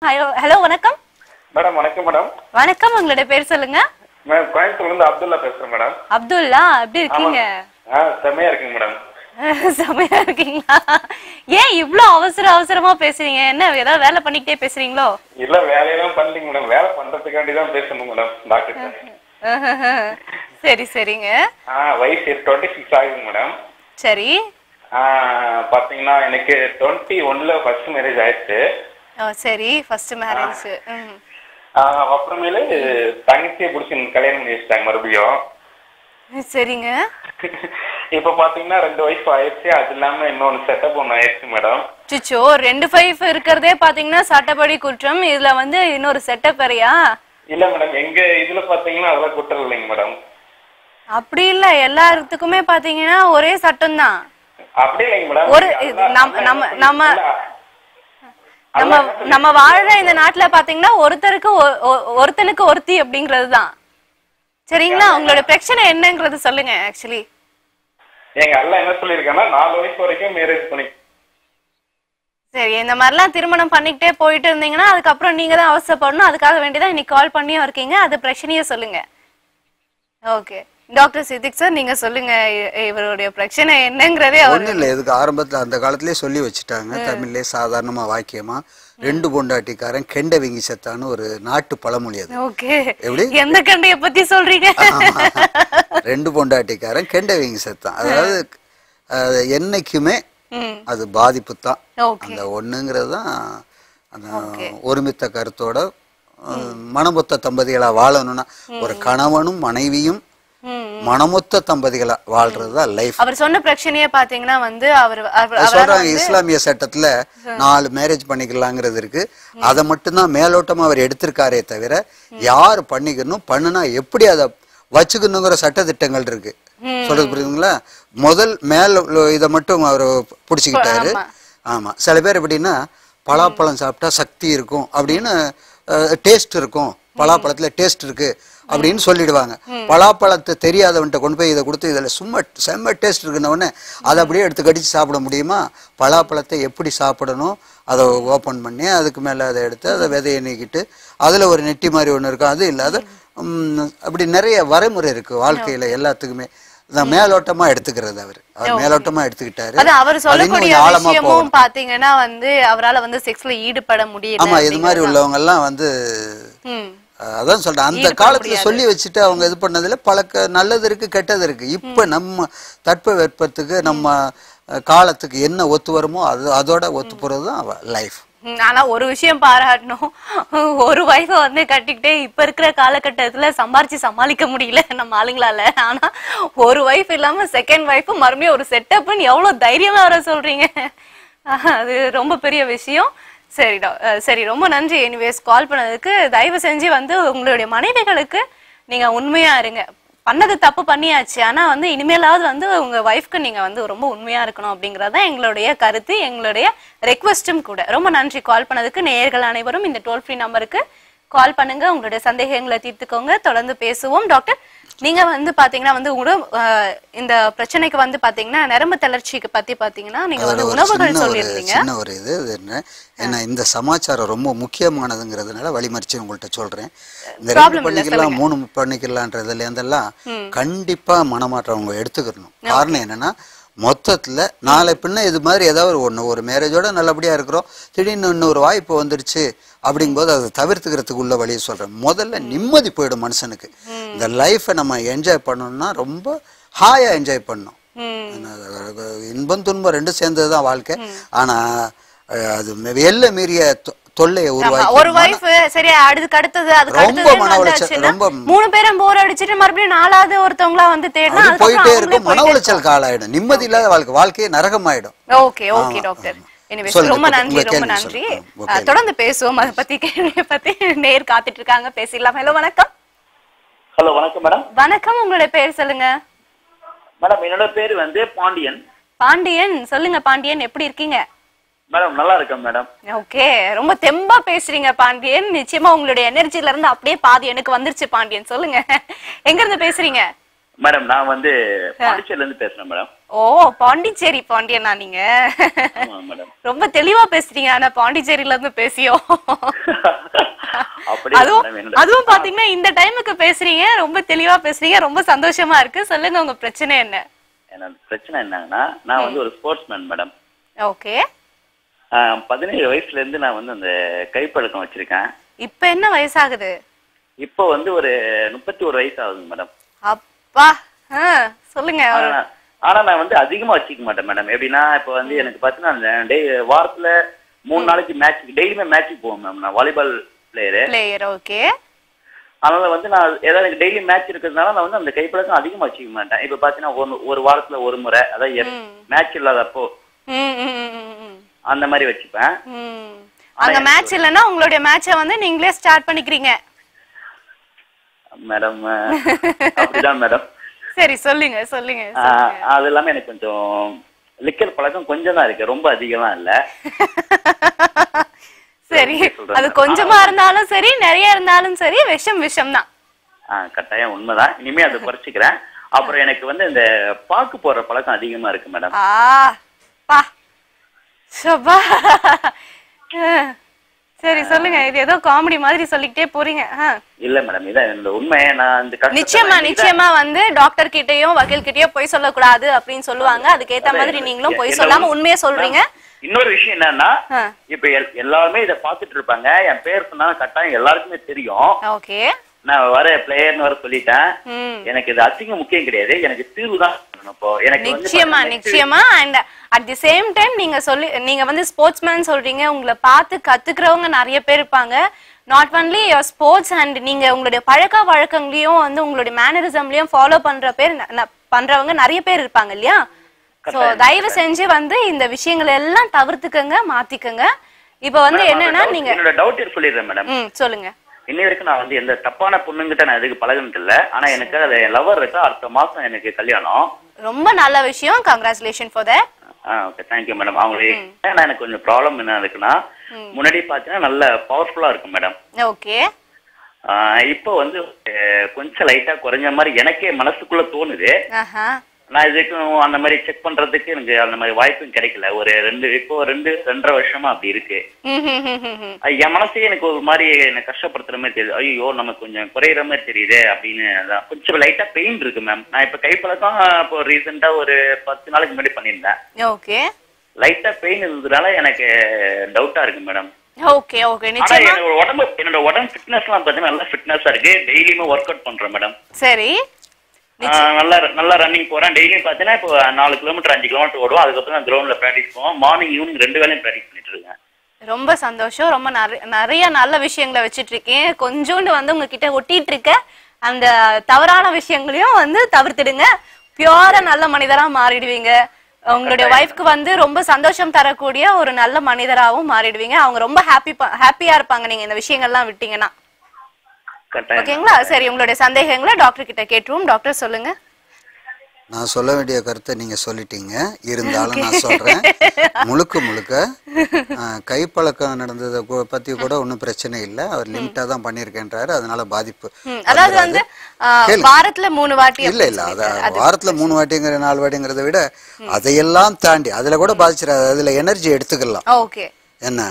Hello hello வணக்கம் madam. வணக்கம் madam. வணக்கம், உங்களோட பேர் சொல்லுங்க. மேடம் கோயம்புத்தூர்ல இருந்து அப்துல்லா பேசுறேன் மேடம். அப்துல்லா, எப்படி இருக்கீங்க? செம்மையா இருக்குங்க மேடம். செம்மையா இருக்கீங்களா? ஏன் இவ்ளோ அவசரமா பேசுறீங்க? என்ன ஏதாவது வேலை பண்ணிக்கிட்டே பேசுறீங்களோ? இல்ல, வேலையெல்லாம் பண்ணலீங்க மேடம். வேலை பண்றதுக்காண்டி தான் பேசணும் மேடம் டாக்டர். சரி சரிங்க. வயசு 26 ஆகுங்க மேடம். சரி. பாத்தீங்கன்னா எனக்கு 21ல ஃபர்ஸ்ட் மேரேஜ் ஆயிடுச்சு. சரி, ஃபர்ஸ்ட் மேரேஜ். அப்புறமேலு தங்கச்சியை பிடிச்சி கல்யாணம் பண்ணி வச்சுட்டாங்க மறுபடியும். சரிங்க. இப்ப பாத்தீங்கன்னா 2 வயசு ஆயிடுச்சு. அது இல்லாம இன்னொன்னு செட்டப் ஒண்ணு ஆயிடுச்சு மேடம். சுச்சோ, 2 வைஃப் இருக்கிறதே பாத்தீங்கன்னா சட்டப்படி குற்றம். இதுல இன்னொரு செட்டப் வேறையா? இல்ல மேடம், எங்க இதுல பாத்தீங்கன்னா அதெல்லாம் குற்றம் இல்லைங்க மேடம். அப்படி இல்ல, எல்லாத்துக்குமே பாத்தீங்கன்னா ஒரே சட்டம் தான். அப்படி இல்லைங்க மேடம். ஒரு நம்ம வாழ்ற இந்த நாட்டுல பாத்தீங்கன்னா ஒருத்தனுக்கு ஒருத்தி அப்படிங்கறது தான். சரிங்களா? உங்களோட பிரச்சனை என்னங்கறது சொல்லுங்க. ஆக்சுவலி எங்க அல்ல என்ன சொல்லிருக்காங்கன்னா 4 வயசு வரைக்கும் மேரேஜ் பண்ணி. சரி, இந்த மாதிரிலாம் திருமணம் பண்ணிக்கிட்டே போயிட்டு இருந்தீங்கன்னா அதுக்கப்புறம் நீங்க தான் அவசரப்படணும். அதுக்காக வேண்டியதான் இன்னைக்கு கால் பண்ணியும் இருக்கீங்க. அது பிரச்சனையே சொல்லுங்க. ஓகே டாக்டர் சித்திக் சார், நீங்க சொல்லுங்க இவருடைய பிரச்சனை என்னங்கறதே. ஒன்றும் இல்லை, இதுக்கு ஆரம்பத்தில் அந்த காலத்திலேயே சொல்லி வச்சுட்டாங்க. தமிழ்லேயே சாதாரணமா வாக்கியமா 2 பொண்டாட்டிக்காரன் கெண்ட வீங்கி செத்தான்னு ஒரு நாட்டு பழமொழி. அது ஓகே. எப்படி எந்த கண்டைய பத்தி சொல்றீங்க? 2 பொண்டாட்டிக்காரன் கெண்ட வீங்கி செத்தான். அதாவது என்னைக்குமே அது பாதிப்பு தான். அந்த ஒண்ணுங்கிறது தான் அந்த ஒருமித்த கருத்தோட மனமொத்த தம்பதிகளா வாழணும்னா ஒரு கணவனும் மனைவியும் மனமொத்த தம்பதிகளா வாழ்றதுதான் லைஃப். அவர் சொன்ன பிரச்சனையே பாத்தீங்கன்னா அவர் சொல்றாங்க இஸ்லாமிய சட்டத்துல 4 மேரேஜ் பண்ணிக்கலாங்கிறது இருக்கு. அதை மட்டும்தான் மேலோட்டமா அவர் எடுத்திருக்காரே தவிர யாரு பண்ணிக்கணும், பண்ணுனா எப்படி அதை வச்சுக்கணுங்கிற சட்ட திட்டங்கள் இருக்கு. சொல்றது புரியுதுங்களா? முதல் மேல இதை மட்டும் அவர் பிடிச்சிக்கிட்டாரு. ஆமா, சில பேர் எப்படின்னா பலாப்பழம் சாப்பிட்டா சக்தி இருக்கும் அப்படின்னு, டேஸ்ட் இருக்கும், பலாப்பழத்துல டேஸ்ட் இருக்கு அப்படின்னு சொல்லிடுவாங்க. பலாப்பழத்தை தெரியாதவன்ட்ட கொண்டு போய் இதை கொடுத்து இதில் சும்மா செம்ம டேஸ்ட் இருக்குன்னொடனே அதை அப்படியே எடுத்து கடிச்சு சாப்பிட முடியுமா? பலாப்பழத்தை எப்படி சாப்பிடணும் அதை ஓப்பன் பண்ணி அதுக்கு மேலே அதை எடுத்து அதை விதையை நீக்கிட்டு அதில் ஒரு நெட்டி மாதிரி ஒன்று இருக்கும். அது இல்லாத அப்படி நிறைய வரைமுறை இருக்குது வாழ்க்கையில் எல்லாத்துக்குமே. மேலோட்டமா எடுத்துக்கிறது அவர் மேலோட்டமா எடுத்துக்கிட்டாரு. அவர் சொல்லக்கூடிய விஷயமும் பாத்தீங்கன்னா அவரால் செக்ஸ்ல ஈடுபட முடியல. ஆமா, இது மாதிரி உள்ளவங்க எல்லாம் அதான் சொல்றேன், அந்த காலத்துல சொல்லி வச்சுட்டு அவங்க இது பண்ணதுல பழக்க நல்லது இருக்கு கெட்டது இருக்கு. இப்ப நம்ம தட்ப வெப்பத்துக்கு நம்ம காலத்துக்கு என்ன ஒத்து வருமோ அதோட ஒத்து போறதுதான் லைஃப். ஆனா ஒரு விஷயம் பாராட்டணும், ஒரு வைஃப கட்டிக்கிட்டே இப்ப இருக்கிற காலகட்டத்துல சமாளிக்க முடியல நம்ம ஆளுங்களால. ஆனா ஒரு வைஃப் இல்லாம செகண்ட் வைஃப் மறுபடியும் ஒரு செட்டப்னு எவ்வளவு தைரியமா வர சொல்றீங்க. அது ரொம்ப பெரிய விஷயம். சரி, ரொம்ப நன்றி எனிவேஸ் கால் பண்ணதுக்கு. தயவு செஞ்சு உங்களுடைய மனைவிகளுக்கு நீங்க உண்மையா இருங்க. பண்ணது தப்பு பண்ணியாச்சு, ஆனா இனிமேலாவது உங்க வைஃப்க்கு நீங்க ரொம்ப உண்மையா இருக்கணும் அப்படிங்கறதான் எங்களுடைய கருத்து, எங்களுடைய ரெக்வெஸ்டும் கூட. ரொம்ப நன்றி கால் பண்ணதுக்கு. நேயர்கள் அனைவரும் இந்த டோல் ஃப்ரீ நம்பருக்கு கால் பண்ணுங்க, உங்களுடைய சந்தேகங்களை தீர்த்துக்கோங்க. தொடர்ந்து பேசுவோம். டாக்டர், நீங்க பாத்தீங்கன்னா இந்த பிரச்சனைக்கு பாத்தீங்கன்னா நரம்பு தளர்ச்சிக்கு பத்தி பாத்தீங்கன்னா நீங்க உணவுகள் சொல்லியிருந்தீங்க. சின்ன ஒரு இது என்ன, ஏன்னா இந்த சமாச்சாரம் ரொம்ப முக்கியமானதுங்கிறதுனால வழிமறிச்சு உங்கள்கிட்ட சொல்றேன். இந்த 2 பண்ணிக்கலாம் 3 பண்ணிக்கலான்றதுல இருந்தெல்லாம் கண்டிப்பா மனமாற்றம் அவங்க எடுத்துக்கணும். காரணம் என்னன்னா மொத்தத்துல நாளை பின்ன இது மாதிரி ஏதாவது ஒரு மேரேஜோட நல்லபடியா இருக்கிறோம், திடீர்னு இன்னொரு வாய்ப்பு வந்துருச்சு அப்படிங்கும்போது அதை தவிர்த்துக்கிறதுக்கு உள்ள வழியை சொல்றேன். முதல்ல நிம்மதி போயிடும் மனுஷனுக்கு. இந்த லைஃபை நம்ம என்ஜாய் பண்ணணும்னா ரொம்ப ஹாயா என்ஜாய் பண்ணணும். இன்பம் துன்பம் 2 சேர்ந்ததுதான் வாழ்க்கை. ஆனா அது எல்லை மீறிய தொல்லையை ஒரு வைஃப் சரி அடுத்தது ரொம்ப மன உளைச்சல், ரொம்ப 3 பேரும் போர் அடிச்சிட்டு மறுபடியும் 4வது ஒருத்தவங்களா தேடினா போயிட்டே இருக்கும். மன உளைச்சல் காலாயிடும், நிம்மதி இல்லாத வாழ்க்கையே நரகமாயிடும். ஓகே டாக்டர், ரொம்ப நன்றி. தொடர்ந்து பேசுவோம் அதை பத்தி. கேள்வியை பத்தி நேர் காத்துட்டு இருக்காங்க, பேசிடலாம். ஹலோ வணக்கம். ஹலோ வணக்கம் மேடம். வணக்கம், உங்களுடைய பேர் சொல்லுங்க. மேடம் என்னோட பேர் பாண்டியன். பாண்டியன், சொல்லுங்க பாண்டியன், எப்படி இருக்கீங்க? மேடம் நல்லா இருக்கேன் மேடம். ஓகே, ரொம்ப தெம்பா பேசுறீங்க பாண்டியன். நிச்சயமா உங்களுடைய எனர்ஜில இருந்து அப்படியே பாதி எனக்கு வந்துருச்சு பாண்டியன். சொல்லுங்க, எங்க இருந்து பேசுறீங்க? மேடம் நான் வந்து பாண்டிச்சேரில இருந்து பேசுறேன் மேடம். ஓ பாண்டிச்சேரி பாண்டியனா நீங்க? ஆமா மேடம். ரொம்ப தெளிவா பேசுறீங்க. ஆனா பாண்டிச்சேரியில இருந்து பேசியோ அப்படியே அதுவும் பாத்தீங்கன்னா இந்த டைமுக்கு பேசுறீங்க, ரொம்ப தெளிவா பேசுறீங்க, ரொம்ப சந்தோஷமா இருக்கு. சொல்லுங்க உங்க பிரச்சனை என்ன? என்னோட பிரச்சனை என்னன்னா, நான் வந்து ஒரு ஸ்போர்ட்ஸ் மேன் மேடம். ஓகே. 17 வயசுல இருந்து நான் வந்து அந்த கைப்பழக்கம் வச்சிருக்கேன். இப்ப என்ன வயசாகுது? இப்போ வந்து ஒரு 31 வயசு ஆகுது மேடம். அப்பா சொல்லுங்க. ஆனா நான் வந்து அதிகமா வச்சுக்க மாட்டேன் மேடம். எப்படின்னா இப்ப வந்து எனக்கு பாத்தீங்கன்னா வாரத்துல 3 நாளைக்கு மேட்ச், டெய்லியுமே மேட்சுக்கு போவோம் மேம். நான் வாலிபால் பிளேயர். ஓகே. அதனால வந்து நான் ஏதாவது டெய்லி மேட்ச் இருக்கிறதுனால நான் வந்து அந்த கைப்பழக்கம் அதிகமா வச்சுக்க மாட்டேன். இப்ப பாத்தீங்கன்னா ஒரு வாரத்துல ஒரு முறை, அதாவது மேட்ச் இல்லாதப்போ அந்த மாதிரி வச்சுப்பேன். அங்க மேட்ச் இல்லன்னா உங்களுடைய மேட்சை வந்து நீங்களே ஸ்டார்ட் பண்ணிக்கிறீங்க மேடம்? அப்படிதான் மேடம். சரி சொல்லுங்க சொல்லுங்க. அது இல்லாம எனக்கு கொஞ்சம் லிக்கர் பழக்கம் கொஞ்சம் தான் இருக்கு, ரொம்ப அதிகம்லாம் இல்ல. சரி, அது கொஞ்சமா இருந்தாலும் சரி நிறைய இருந்தாலும் சரி விஷம் தான். கட்டாயம் உண்மைதான். இனிமே அதை குறைச்சிக்கிறேன். அப்புறம் எனக்கு வந்து இந்த பாக்கு போடுற பழக்கம் அதிகமா இருக்கு மேடம். சரி சொல்லுங்க. இது ஏதோ காமெடி மாதிரி சொல்லிக்கிட்டே போறீங்க. இல்ல மேடம், இதான் இந்த உண்மை. நான் நிச்சயமா வந்து டாக்டர் கிட்டயும் வக்கீல் கிட்டயும் போய் சொல்லக்கூடாது அப்படின்னு சொல்லுவாங்க. அதுக்கேத்த மாதிரி நீங்களும் போய் சொல்லாம உண்மையை சொல்றீங்க. இன்னொரு விஷயம் என்னன்னா, இப்ப எல்லாருமே இதை பாத்துட்டு இருப்பாங்க. என் பேர் சொன்னா கட்டாயம் எல்லாருக்குமே தெரியும். ஓகே. நான் வர பிளேயர்னு வர சொல்லிட்டேன். எனக்கு இது அசிங்கம் முக்கியம் கிடையாது, எனக்கு தீர்வு தான். நிச்சயமா and at the same time நீங்க வந்து ஸ்போர்ட்ஸ்மேன் சொல்றீங்க. உங்களை பார்த்து கத்துக்கிறவங்க நிறைய பேர் இருப்பாங்க. Not only your sports and நீங்க உங்களுடைய பழக்க வழக்கங்களையும் வந்து உங்களுடைய மேனரிசம்லயும் ஃபாலோ பண்றவங்க நிறைய பேர் இருப்பாங்க இல்லையா? சோ தயவு செஞ்சு வந்து இந்த விஷயங்களை எல்லாம் தவிர்த்துக்கங்க, மாத்திக்கங்க. இப்ப வந்து என்னன்னா நீங்க என்னோட டவுட் சொல்லிடுறேன் மேடம். சொல்லுங்க. இன்ன வரைக்கும் நான் வந்து எந்த தப்பான பொண்ணுங்கிட்ட நான் எதுக்கு பழகுனது இல்ல. ஆனா எனக்கு அது லவர் இருக்கா, அடுத்த மாசம் எனக்கு கல்யாணம். ரொம்ப நல்ல விஷயம். Congratulation for that. Okay, thank you madam. அவங்களுக்கு எனக்கு கொஞ்சம் ப்ராப்ளம் என்ன இருக்குன்னா, முன்னாடி பாத்தீங்கன்னா நல்ல பவர்ஃபுல்லா இருக்கும் மேடம். ஓகே. இப்போ வந்து கொஞ்சம் லைட்டா குறைஞ்ச மாதிரி எனக்கே மனசுக்குள்ள தோணுது. நான் இதுக்கும் அந்த மாதிரி செக் பண்றதுக்கு எனக்கு அந்த மாதிரி வாய்ப்பும் கிடைக்கல. ஒரு 2.5 வருஷமா அப்படி இருக்கு. என் மனசே எனக்கு ஒரு மாதிரி என்ன கஷ்டப்படுத்துற மாதிரி தெரியுது. ஐயோ நமக்கு கொஞ்சம் குறையிற மாதிரி தெரியுது அப்படின்னு. கொஞ்சம் லைட்டா பெயின் இருக்கு மேம். நான் இப்ப கைப்பழக்கம் இப்போ ரீசெண்டா ஒரு 10 நாளைக்கு முன்னாடி பண்ணியிருந்தேன். ஓகே. லைட்டா பெயின் இருந்ததுனால எனக்கு டவுட்டா இருக்கு மேடம். Okay okay. நிச்சயமா என்னோட உடம்பு ஃபிட்னஸ் எல்லாம் பாத்தீங்கன்னா நல்லா ஃபிட்னஸா இருக்கு. டெய்லியுமே ஒர்க் அவுட் பண்றேன் மேடம். சரி. நல்லா ரன்னிங் போறேன். டெய்லியும் பாத்தீங்கன்னா இப்போ 4 கிலோமீட்டர் 5 கிலோமீட்டர் ஓடுவோம். அதுக்கப்புறம் நான் கிரவுண்ட்ல பிராக்டிஸ் போவோம். மார்னிங் ஈவினிங் 2 வேளையும் பிராக்டிஸ் பண்ணிட்டு இருக்கேன். ரொம்ப சந்தோஷம். ரொம்ப நிறைய நல்ல விஷயங்களை வச்சிட்டு இருக்கேன். கொஞ்சோண்டு வந்து உங்ககிட்ட ஒட்டிட்டு இருக்க அந்த தவறான விஷயங்களையும் வந்து தவிர்த்துடுங்க. பியூரா நல்ல மனிதரா மாறிடுவீங்க. உங்களுடைய வைஃப்க்கு வந்து ரொம்ப சந்தோஷம் தரக்கூடிய ஒரு நல்ல மனிதராகவும் மாறிடுவீங்க. அவங்க ரொம்ப ஹாப்பியா இருப்பாங்க நீங்க இந்த விஷயங்கள்லாம் விட்டீங்கன்னா. ஓகேங்களா? சரி, உங்களுடைய சந்தேகங்களை டாக்டர் கிட்ட கேட்டுருவோம். டாக்டர் சொல்லுங்க. நான் சொல்ல வேண்டிய கருத்தை நீங்க சொல்லிட்டீங்க. இருந்தாலும் நான் சொல்றேன். முழுக்க கைப்பழக்கம் நடந்ததை பத்தி கூட ஒன்றும் பிரச்சனை இல்லை. அவர் லிமிட்டா தான் பண்ணியிருக்கேன்றாரு. அதனால பாதிப்பு. அதாவது வந்து வாரத்துல 3 வாட்டி இல்ல அதான் வாரத்துல 3 வாட்டிங்கிற 4 வாட்டிங்கிறத விட அதையெல்லாம் தாண்டி அதுல கூட பாதிச்சிடாது. அதுல எனர்ஜி எடுத்துக்கலாம். ஓகே. என்ன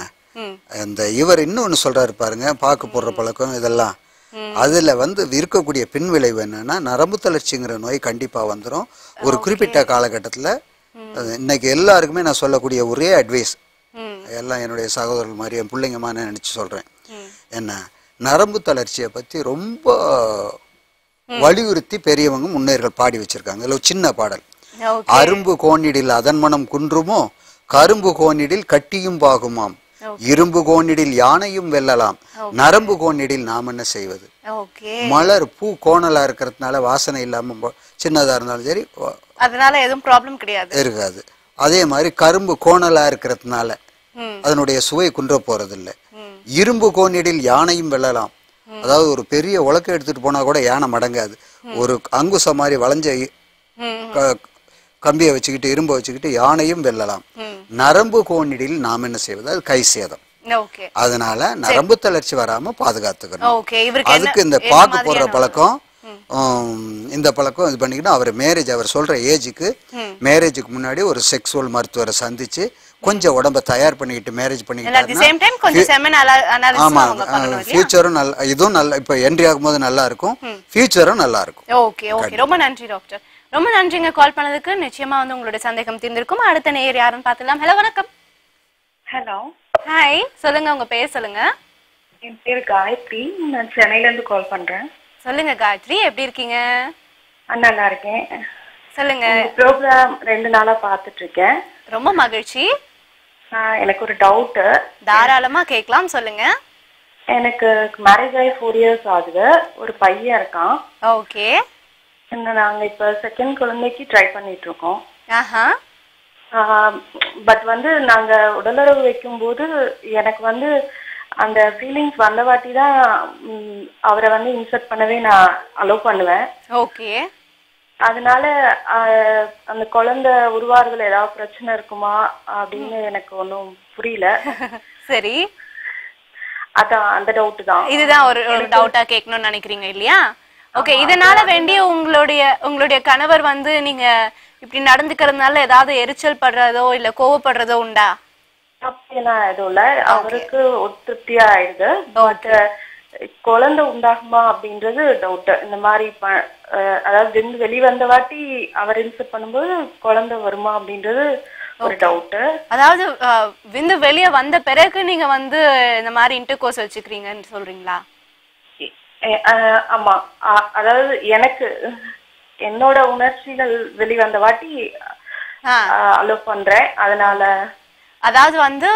இந்த இவர் இன்னொன்னு சொல்றாரு பாருங்க, பாக்கு போடுற பழக்கம் இதெல்லாம். அதுல வந்து இருக்கக்கூடிய பின் விளைவு என்னன்னா, நரம்பு தளர்ச்சிங்கிற நோய் கண்டிப்பா வந்துடும் ஒரு குறிப்பிட்ட காலகட்டத்துல. இன்னைக்கு எல்லாருக்குமே நான் சொல்லக்கூடிய ஒரே அட்வைஸ், எல்லாம் என்னுடைய சகோதரர்கள் மாதிரி என் பிள்ளைங்கமா நினைச்சு சொல்றேன். என்ன நரம்பு தளர்ச்சியை பத்தி ரொம்ப வலியுறுத்தி பெரியவங்க முன்னேர்கள் பாடி வச்சிருக்காங்க. இதுல ஒரு சின்ன பாடல். அரும்பு கோணிடில் அதன் மனம் குன்றுமோ, கரும்பு கோணிடில் கட்டியும் பாகுமாம், இரும்பு கோணிடில் யானையும் வெல்லலாம், நரம்பு கோணிடில் நாம் என்ன செய்வது. மலர் பூ கோணலா இருக்கிறதுனால வாசனை இல்லாம சின்னதா இருந்தாலும் சரி, அதனால எதுவும் ப்ராப்ளம் கிடையாது இருக்காது. அதே மாதிரி கரும்பு கோணலா இருக்கிறதுனால அதனுடைய சுவை குன்ற போறது இல்லை. இரும்பு கோணிடில் யானையும் வெல்லலாம். அதாவது ஒரு பெரிய உலக்க எடுத்துட்டு போனா கூட யானை மடங்காது. ஒரு அங்குச மாதிரி வளைஞ்ச கம்பியை வச்சுக்கிட்டு இரும்பை வச்சுக்கிட்டு யானையும் வெல்லலாம். நரம்பு கோணிடில் நாம் என்ன செய்வது, அது கை சேதம். அதனால நரம்பு தளர்ச்சி வராம பாதுகாத்துக்கணும். அதுக்கு இந்த பாக்கு போடுற பழக்கம் இந்த பழக்கம் இது பண்ணிக்கணும். அவர் மேரேஜ் அவர் சொல்ற ஏஜுக்கு மேரேஜுக்கு முன்னாடி ஒரு செக்ஸுவல் மருத்துவரை சந்திச்சு கொஞ்சம் உடம்ப தயார் பண்ணிக்கிட்டு மேரேஜ் பண்ணிக்கிட்டாருன்னா ஆமா ஃபியூச்சரும் நல்ல இதுவும் நல்ல இப்ப என்ட்ரி ஆகும்போது நல்லா இருக்கும், ஃபியூச்சரும் நல்லா இருக்கும். ஓகே ஓகே, ரொம்ப நன்றி டாக்டர், ரொம்ப நன்றிங்க கால் பண்ணதுக்கு. நிச்சயமா வந்து உங்களுடைய சந்தேகம் தீர்ந்திருக்கும். அடுத்த நேயர் யாருன்னு பார்த்துலாம். ஹலோ வணக்கம். ஹலோ ஹாய், சொல்லுங்க உங்க பேர் சொல்லுங்க. என் பேர் காயத்ரி, நான் சென்னையில இருந்து கால் பண்றேன். சொல்லுங்க காயத்ரி, எப்படி இருக்கீங்க? நல்லா இருக்கேன். சொல்லுங்க. ப்ரோக்ராம் 2 நாளா பாத்துட்டு இருக்கேன். ரொம்ப மகிழ்ச்சி. எனக்கு ஒரு டவுட். தாராளமா கேட்கலாம், சொல்லுங்க. எனக்கு மேரேஜ் ஆகி 4 இயர்ஸ் ஆகுது. ஒரு பையன் இருக்கான். ஓகே. நாங்க இப்ப செகண்ட் குழந்தைக்கு ட்ரை பண்ணிட்டு இருக்கோம். ஆஹா. பட் வந்து நாங்க உடலுறவு வைக்கும் போது எனக்கு வந்து அந்த ஃபீலிங்ஸ் வந்த வாட்டி தான் அவரை வந்து இன்சர்ட் பண்ணவே நான் அலோவ் பண்ணுவேன். ஓகே. அதனால அந்த குழந்தை உருவாறதுல ஏதாவது பிரச்சனை இருக்குமா அப்படின்னு எனக்கு ஒன்றும் புரியல. சரி, அதான் அந்த டவுட் தான். இதுதான் ஒரு டவுட்டா கேட்கணும்னு நினைக்கிறீங்க இல்லையா? ஓகே. இதனால வேண்டிய உங்களுடைய கணவர் வந்து நீங்க இப்படி நடந்துக்கிறதுனால ஏதாவது எரிச்சல் படுறதோ இல்ல கோவப்படுறதோ உண்டா? அப்படியெல்லாம் எதுவும் இல்ல, அவருக்கு திருப்தியா ஆயிடுது. பட் குழந்தை உண்டாகுமா அப்படின்றது டவுட். இந்த மாதிரி அதாவது வெளிவந்த வாட்டி அவர் இன்சர்ட் பண்ணும்போது குழந்தை வருமா அப்படின்றது ஒரு டவுட். அதாவது விந்து வெளியே வந்த பிறகு நீங்க வந்து இந்த மாதிரி இன்டர்கோர்ஸ் வச்சுக்கிறீங்கன்னு சொல்றீங்களா? ஆமா, அதாவது எனக்கு என்னோட உணர்ச்சிகள் வெளிவந்த வாட்டி அலோவ் பண்றேன். அதனால அதாவது வந்து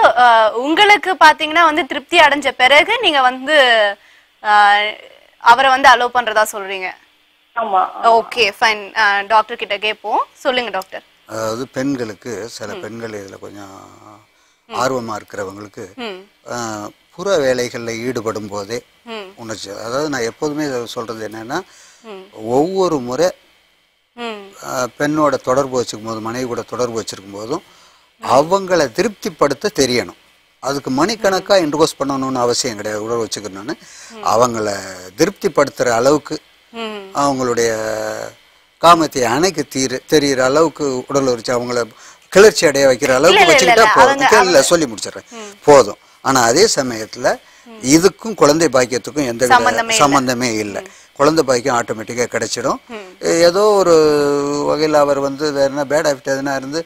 உங்களுக்கு பாத்தீங்கன்னா வந்து திருப்தி அடைஞ்ச பிறகு நீங்க வந்து அவரை வந்து அலோவ் பண்றதா சொல்றீங்க. ஆமா. Okay fine. டாக்டர் கிட்ட கேட்போம். சொல்லுங்க டாக்டர். அதாவது பெண்களுக்கு சில பெண்கள் இதுல கொஞ்சம் ஆர்வமா இருக்கிறவங்களுக்கு புற வேலைகளில் ஈடுபடும் போதே உணர்ச்சி, அதாவது நான் எப்போதுமே சொல்றது என்னன்னா ஒவ்வொரு முறை பெண்ணோட தொடர்பு வச்சுக்கும் போது மனைவி கூட தொடர்பு வச்சிருக்கும் போதும் அவங்கள திருப்திப்படுத்த தெரியணும். அதுக்கு மணிக்கணக்கா இன்ட்ரோஸ் பண்ணணும்னு அவசியம் கிடையாது. உடல் வச்சுக்கணும்னு அவங்கள திருப்திப்படுத்துற அளவுக்கு அவங்களுடைய காமத்தை அணைக்கு தெரிகிற அளவுக்கு உடல் வச்சு அவங்கள கிளர்ச்சி அடைய வைக்கிற அளவுக்கு வச்சுக்கிட்டா போதும். கேள்வியில சொல்லி முடிச்சிடுறேன், போதும். ஆனா அதே சமயத்துல இதுக்கும் குழந்தை பாக்கியத்துக்கும் எந்த சம்பந்தமே இல்லை. குழந்தை பாக்கியம் ஆட்டோமேட்டிக்கா கிடைச்சிடும். ஏதோ ஒரு வகையில் அவர் வந்து வேற என்ன பேட் ஹேபிட் எதுனா இருந்து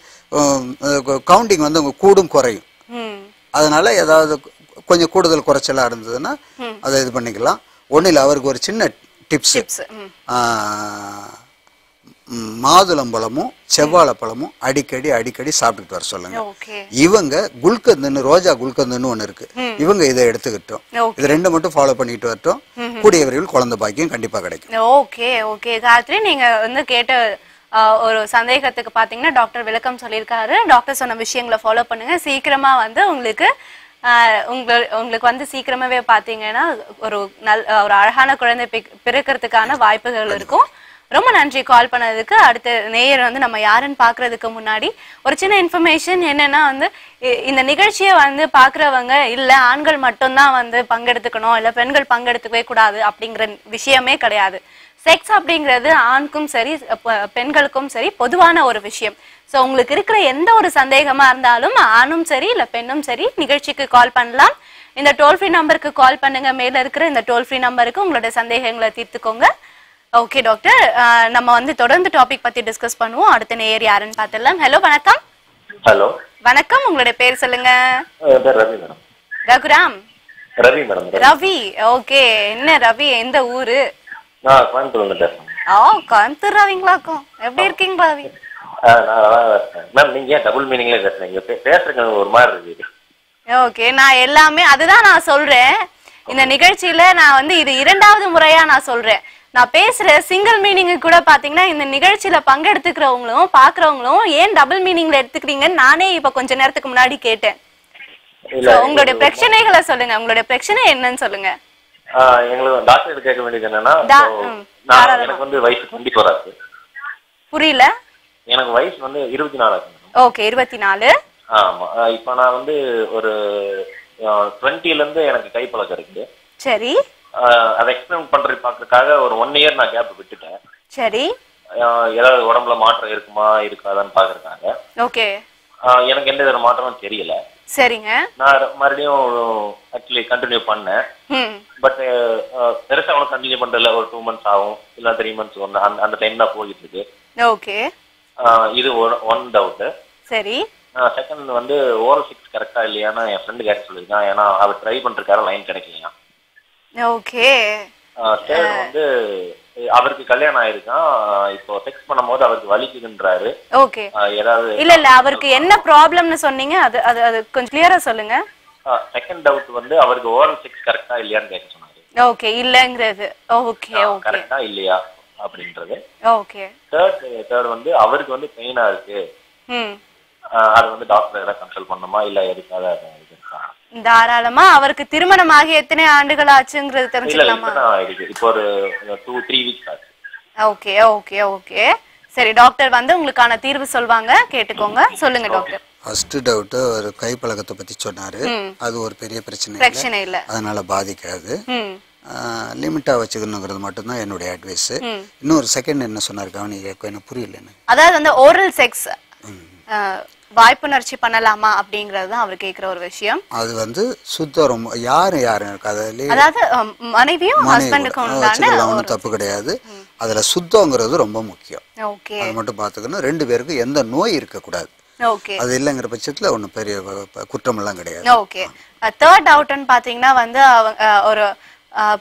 கவுண்டிங் வந்து கூடும் குறையும். அதனால ஏதாவது கொஞ்சம் கூடுதல் குறைச்சலா இருந்ததுன்னா அதை இது பண்ணிக்கலாம். ஒன்றும் இல்லை, அவருக்கு ஒரு சின்ன டிப்ஸ். மாதுளம்பழமும் செவ்வாழைப்பழமும் அடிக்கடி சாப்பிட்டுட்டு வர சொல்லுங்க. இவங்க குல்கந்துன்னு ரோஜா குல்கந்துன்னு ஒண்ணு இருக்கு, இவங்க இதை எடுத்துக்கிட்டோம். இது 2 மட்டும் ஃபாலோ பண்ணிட்டு வரட்டும். கூடிய விரைவில் குழந்தை பாக்கியம் கண்டிப்பா கிடைக்கும். ஓகே ஓகே காயத்ரி, நீங்க வந்து கேட்ட ஒரு சந்தேகத்துக்கு பாத்தீங்கன்னா டாக்டர் விளக்கம் சொல்லியிருக்காரு. டாக்டர் சொன்ன விஷயங்களை ஃபாலோ பண்ணுங்க. சீக்கிரமா வந்து உங்களுக்கு வந்து சீக்கிரமாவே பாத்தீங்கன்னா ஒரு அழகான குழந்தை பிறக்கிறதுக்கான வாய்ப்புகள் இருக்கும். ரொம்ப நன்றி கால் பண்ணதுக்கு. அடுத்த நேயர் வந்து நம்ம யாருன்னு பாக்குறதுக்கு முன்னாடி ஒரு சின்ன இன்ஃபர்மேஷன் என்னன்னா வந்து இந்த நிகழ்ச்சியை வந்து பாக்குறவங்க இல்ல ஆண்கள் மட்டும்தான் வந்து பங்கெடுத்துக்கணும் இல்ல பெண்கள் பங்கெடுத்துக்கவே கூடாது அப்படிங்கிற விஷயமே கிடையாது. செக்ஸ் அப்படிங்கிறது ஆணுக்கும் சரி பெண்களுக்கும் சரி பொதுவான ஒரு விஷயம். ஸோ உங்களுக்கு இருக்கிற எந்த ஒரு சந்தேகமா இருந்தாலும் ஆணும் சரி இல்ல பெண்ணும் சரி நிகழ்ச்சிக்கு கால் பண்ணலாம். இந்த டோல் ஃப்ரீ நம்பருக்கு கால் பண்ணுங்க. மேல இருக்கிற இந்த டோல் ஃப்ரீ நம்பருக்கு உங்களோட சந்தேகங்களை தீர்த்துக்கோங்க. ஓகே டாக்டர், நம்ம வந்து தொடர்ந்து டாபிக் பத்தி டிஸ்கஸ் பண்ணுவோம். அடுத்த நேயர் யாருன்னு பார்த்துடலாம். ஹலோ வணக்கம். ஹலோ வணக்கம், உங்களுடைய பேர் சொல்லுங்க. Ravi madam. Raghuram. Ravi madam. Ravi, okay. என்ன ரவி, எந்த ஊரு? கோயம்புத்தூர்ல பேசுறேன். கோயம்புத்தூர் ரவிங்களாக்கும். எப்படி இருக்கீங்க ரவி? மேம் நீங்க டபுள் மீனிங்ல பேசுறீங்க, பேசுறீங்க ஒரு மாதிரி இருக்கு. ஓகே, நான் எல்லாமே அதுதான் நான் சொல்றேன். இந்த நிகழ்ச்சியில நான் வந்து இது 2வது முறையா நான் சொல்றேன். நான் பேசுற சிங்கிள் மீனிங் கூட பாத்தீங்கன்னா இந்த நிகழ்ச்சியில பங்கெடுத்துக்கிறவங்களும் பாக்குறவங்களும் ஏன் டபுள் மீனிங்ல எடுத்துக்கிறீங்கன்னு நானே இப்ப கொஞ்ச நேரத்துக்கு முன்னாடி கேட்டேன். உங்களுடைய பிரச்சனைகளை சொல்லுங்க. உங்களுடைய பிரச்சனை என்னன்னு சொல்லுங்க. எங்களுக்கு டாக்டர் கேட்க வேண்டியது என்னன்னா, எனக்கு வந்து வயசு 24 ஆச்சு. புரியல. எனக்கு வயசு வந்து 24 ஆச்சு. ஓகே, 24. ஆமா. இப்ப நான் வந்து ஒரு 20ல இருந்து எனக்கு கைப்பழக்கம் இருக்கு. சரி. அதை எக்ஸ்பிளைன் பாக்குறதுக்காக ஒரு 1 இயர் நான் கேப் விட்டுட்டேன். சரி. ஏதாவது உடம்புல மாற்றம் இருக்குமா இருக்காதான்னு பாக்குறதுக்காக. ஓகே. எனக்கு எந்த வித மாற்றமும் தெரியல. சரிங்க. நான் மறுபடியும் ஆக்சுவலி கண்டினியூ பண்ணேன். பட் பெருசா அவனுக்கு கண்டினியூ பண்றதுல ஒரு 2 months ஆகும், இல்ல 3 months அந்த டைம் தான் போயிட்டு இருக்கு. ஓகே. இது ஒன் டவுட். சரி. செகண்ட் வந்து ஓரல் செக்ஸ் கரெக்டா இல்லையான்னு என் ஃப்ரெண்டு கேட்க சொல்லியிருக்கான். ஏன்னா அவர் ட்ரை பண்றதுக்காக லைன் கிடைக்கலையா. ஓகே. தேர்ட் வந்து அவருக்கு கல்யாணம் ஆயிருக்கான். இப்போ செக்ஸ் பண்ணும்போது அவருக்கு வலிக்குதுன்றாரு. ஓகே. ஏதாவது இல்ல அவருக்கு என்ன ப்ராப்ளம்னு சொன்னீங்க, அது அது அது கொஞ்சம் கிளியரா சொல்லுங்க. செகண்ட் டவுட் வந்து அவருக்கு ஓரல் செக்ஸ் கரெக்டா இல்லையான்னு கேட்க சொன்னாரு. ஓகே. இல்லங்கிறது. Okay okay. கரெக்டா இல்லையா அப்படின்றது. ஓகே. தேர்ட் வந்து அவருக்கு வந்து பெயினா இருக்கு. அது வந்து டாக்டர் கன்சல்ட் பண்ணுமா இல்ல எதுக்காக தாராளமா. அவருக்கு திருமணமாகி எத்தனை ஆண்டுகள் ஆச்சுங்கிறது தெரிஞ்சுக்கலாமா? இப்போ ஒரு 2-3 வீக்ஸ் ஆச்சு. Okay okay okay. சரி, டாக்டர் வந்து உங்களுக்கான தீர்வு சொல்வாங்க, கேட்டுக்கோங்க. சொல்லுங்க டாக்டர். ஃபர்ஸ்ட் டவுட் ஒரு கைப்பழக்கத்தை பத்தி சொன்னாரு. அது ஒரு பெரிய பிரச்சனை இல்ல, அதனால பாதிக்காது. லிமிட்டா வச்சுக்கணுங்கிறது மட்டும்தான் என்னுடைய அட்வைஸ். இன்னொரு செகண்ட் என்ன சொன்னாரு கவனிக்க புரியல. அதாவது அந்த ஓரல் செக்ஸ் வாய்ப்புணர்ச்சி பண்ணலாமா அப்படிங்கறது தான் அவர் கேக்குற ஒரு விஷயம். அது வந்து சுத்தம் ரொம்ப யாரு அதாவது மனைவியும் ஹஸ்பண்டுக்கும் ஒன்றும் தப்பு கிடையாது. அதுல சுத்தங்கிறது ரொம்ப முக்கியம். ஓகே. அது மட்டும் பாத்துக்கணும். 2 பேருக்கும் எந்த நோய் இருக்க கூடாது. ஓகே. அது இல்லங்கிற பட்சத்துல ஒன்றும் பெரிய குற்றம் எல்லாம் கிடையாது. ஓகே. தேர்ட் டவுட்னு பாத்தீங்கன்னா வந்து ஒரு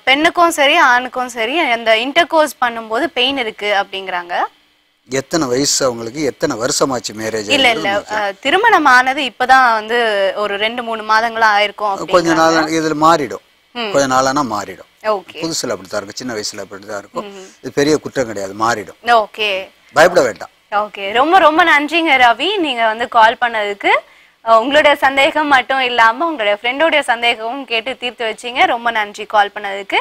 பெண்ணுக்கும் சரி ஆணுக்கும் சரி அந்த இன்டர்கோர்ஸ் பண்ணும்போது பெயின் இருக்கு அப்படிங்கறாங்க. எத்தனை வயசு அவங்களுக்கு, எத்தனை வருஷமாச்சு மேரேஜ்? இல்ல திருமணம் ஆனது இப்பதான் வந்து ஒரு 2-3 மாதங்களா ஆயிருக்கும். கொஞ்ச நாள் இதுல மாறிடும், கொஞ்ச நாளானா மாறிடும். ஓகே. புதுசுல அப்படித்தான் இருக்கும், சின்ன வயசுல அப்படித்தான் இருக்கும். இது பெரிய குற்றம் கிடையாது, மாறிடும். ஓகே. பயப்பட வேண்டாம். ஓகே. ரொம்ப ரொம்ப நன்றிங்க ரவி, நீங்க வந்து கால் பண்ணதுக்கு. உங்களுடைய சந்தேகம் மட்டும் இல்லாம உங்களுடைய ஃப்ரெண்டோடைய சந்தேகமும் கேட்டு தீர்த்து வச்சீங்க. ரொம்ப நன்றி கால் பண்ணதுக்கு.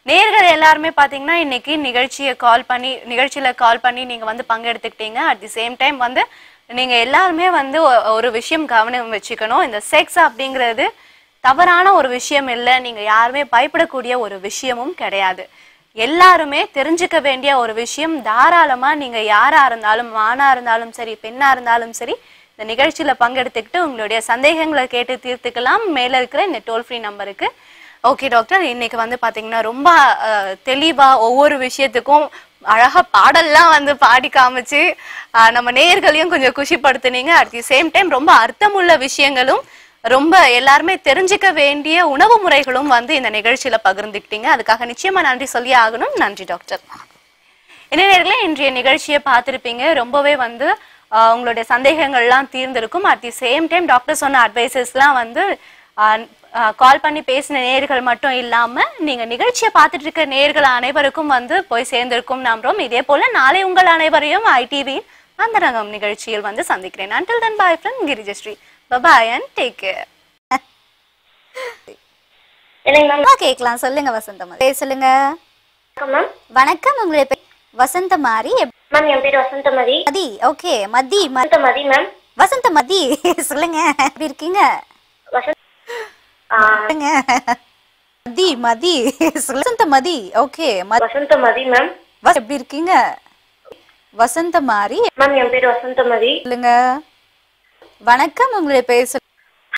நேர்கள் எல்லாருமே பாத்தீங்கன்னா இன்னைக்கு நிகழ்ச்சியில கால் பண்ணி நீங்க வந்து பங்கெடுத்துக்கிட்டீங்க. அட் தி சேம் டைம் வந்து நீங்க எல்லாருமே வந்து ஒரு விஷயம் கவனம் வச்சுக்கணும். இந்த செக்ஸ் அப்படிங்கிறது தவறான ஒரு விஷயம் இல்லை, நீங்க யாருமே பயப்படக்கூடிய ஒரு விஷயமும் கிடையாது. எல்லாருமே தெரிஞ்சுக்க வேண்டிய ஒரு விஷயம். தாராளமா நீங்க யாரா இருந்தாலும், ஆணா இருந்தாலும் சரி பெண்ணா இருந்தாலும் சரி, இந்த நிகழ்ச்சியில பங்கெடுத்துக்கிட்டு உங்களுடைய சந்தேகங்களை கேட்டு தீர்த்துக்கலாம் மேல இருக்கிற இந்த டோல் ஃப்ரீ நம்பருக்கு. ஓகே டாக்டர், இன்னைக்கு வந்து பாத்தீங்கன்னா ரொம்ப தெளிவா ஒவ்வொரு விஷயத்துக்கும் அழகா பாடல்லாம் வந்து பாடி காமிச்சு நம்ம நேயர்களையும் கொஞ்சம் குஷிப்படுத்தினீங்க. அட் தி சேம் டைம் ரொம்ப அர்த்தமுள்ள விஷயங்களும் ரொம்ப எல்லாருமே தெரிஞ்சுக்க வேண்டிய உணவு முறைகளும் வந்து இந்த நிகழ்ச்சியில பகிர்ந்துக்கிட்டீங்க. அதுக்காக நிச்சயமா நன்றி சொல்லி ஆகணும். நன்றி டாக்டர். என்ன நேயர்களே, இன்றைய நிகழ்ச்சியை பார்த்திருப்பீங்க. ரொம்பவே வந்து உங்களுடைய சந்தேகங்கள்லாம் தீர்ந்திருக்கும். At the same time doctor சொன்ன அட்வைசஸ்லாம் வந்து கால் பண்ணி பேசின நேயர்கள் மட்டும் இல்லாம நீங்க நிகழ்ச்சியை பார்த்துட்டு இருக்க நேயர்கள் அனைவருக்கும் வந்து போய் சேர்ந்திருக்கும் நம்புறோம். இதே போல நாளை உங்கள் அனைவரையும் ITV அந்தரங்கம் நிகழ்ச்சியில் வந்து சந்திக்கிறேன். Until then, bye from கிரிஜஸ்ரீ. Bye and take care. கேட்கலாம். சொல்லுங்க வசந்தமாரி. சொல்லுங்க. வணக்கம், உங்களுடைய பேர்? வசந்தமாரி. மேம், என் பேர் வசந்தமதி. மதி. ஓகே. மதி. வசந்தமதி மேம். வசந்தமதி சொல்லுங்க, எப்படி இருக்கீங்க? மதி. மதி. வசந்தமதி. ஓகே. வசந்தமதி மேம். எப்படி இருக்கீங்க? வசந்தமாரி. மேம், என் பேர் வசந்தமதி. சொல்லுங்க. வணக்கம், உங்களுடைய பேர்?